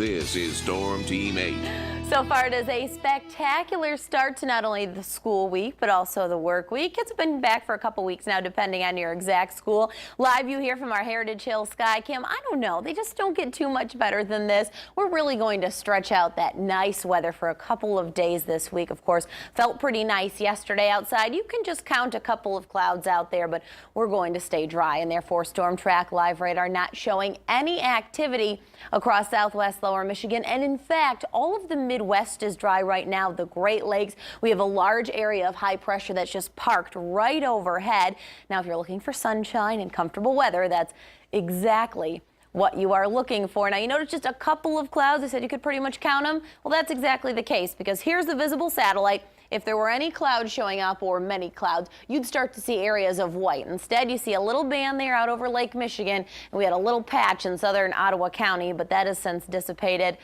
This is Storm Team 8. So far, it is a spectacular start to not only the school week, but also the work week. Kids have been back for a couple weeks now, depending on your exact school. Live view here from our Heritage Hill sky cam. I don't know. They just don't get too much better than this. We're really going to stretch out that nice weather for a couple of days this week. Of course, felt pretty nice yesterday outside. You can just count a couple of clouds out there, but we're going to stay dry, and therefore Storm Track Live Radar not showing any activity across southwest lower Michigan. And in fact, all of the Midwest is dry right now. The Great Lakes, we have a large area of high pressure that's just parked right overhead. Now, if you're looking for sunshine and comfortable weather, that's exactly what you are looking for. Now, you notice just a couple of clouds. I said you could pretty much count them. Well, that's exactly the case, because here's the visible satellite. If there were any clouds showing up, or many clouds, you'd start to see areas of white. Instead, you see a little band there out over Lake Michigan, and we had a little patch in southern Ottawa County, but that has since dissipated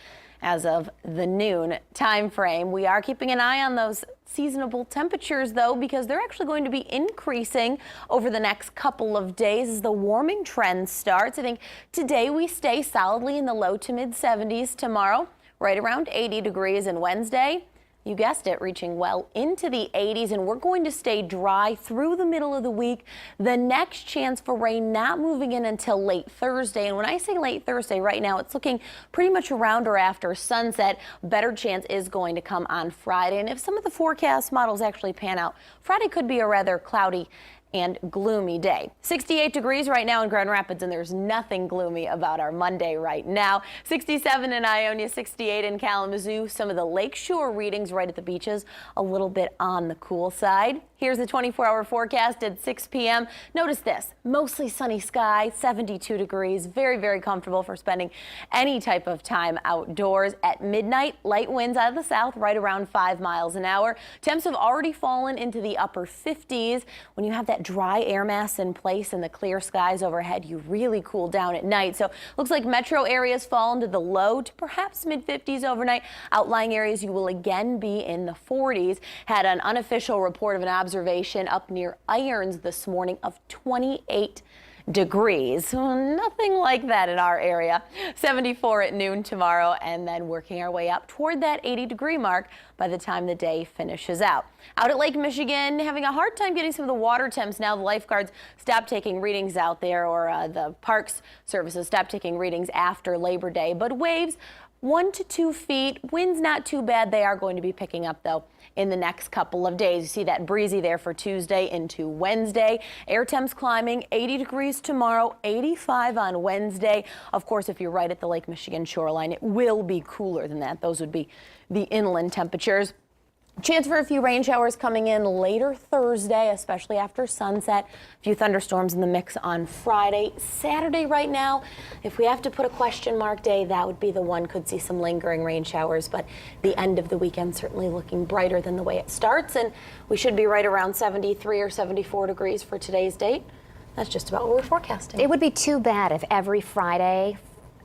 as of the noon time frame. We are keeping an eye on those seasonable temperatures, though, because they're actually going to be increasing over the next couple of days as the warming trend starts. I think today we stay solidly in the low to mid 70s. Tomorrow, right around 80 degrees, and Wednesday, you guessed it, reaching well into the 80s, and we're going to stay dry through the middle of the week. The next chance for rain not moving in until late Thursday. And when I say late Thursday, right now it's looking pretty much around or after sunset. Better chance is going to come on Friday. And if some of the forecast models actually pan out, Friday could be a rather cloudy and gloomy day. 68 degrees right now in Grand Rapids, and there's nothing gloomy about our Monday right now. 67 in Ionia, 68 in Kalamazoo. Some of the lakeshore readings right at the beaches, a little bit on the cool side. Here's the 24-hour forecast at 6 p.m. Notice this, mostly sunny sky, 72 degrees, very, very comfortable for spending any type of time outdoors. At midnight, light winds out of the south, right around 5 miles an hour. Temps have already fallen into the upper 50s. When you have that dry air mass in place and the clear skies overhead, you really cool down at night. So looks like metro areas fall into the low to perhaps mid 50s overnight. Outlying areas, you will again be in the 40s. Had an unofficial report of an observation up near Irons this morning of 28 degrees. Nothing like that in our area. 74 at noon tomorrow, and then working our way up toward that 80-degree mark by the time the day finishes out. Out at Lake Michigan, having a hard time getting some of the water temps now. The lifeguards stopped taking readings out there, or the parks services stopped taking readings after Labor Day. But waves 1 to 2 feet. Winds not too bad. They are going to be picking up, though, in the next couple of days. You see that breezy there for Tuesday into Wednesday. Air temps climbing, 80 degrees tomorrow, 85 on Wednesday. Of course, if you're right at the Lake Michigan shoreline, it will be cooler than that. Those would be the inland temperatures. Chance for a few rain showers coming in later Thursday, especially after sunset. A few thunderstorms in the mix on Friday. Saturday right now, if we have to put a question mark day, that would be the one. Could see some lingering rain showers, but the end of the weekend certainly looking brighter than the way it starts, and we should be right around 73 or 74 degrees for today's date. That's just about what we're forecasting. It would be too bad if every Friday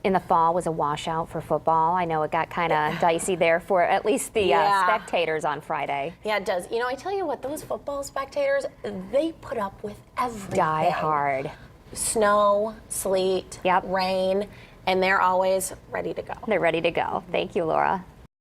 in the fall was a washout for football. I know it got kind of dicey there for at least the spectators on Friday. Yeah, it does. You know, I tell you what, those football spectators, they put up with everything. Die hard. Snow, sleet, rain, and they're always ready to go. They're ready to go. Thank you, Laura.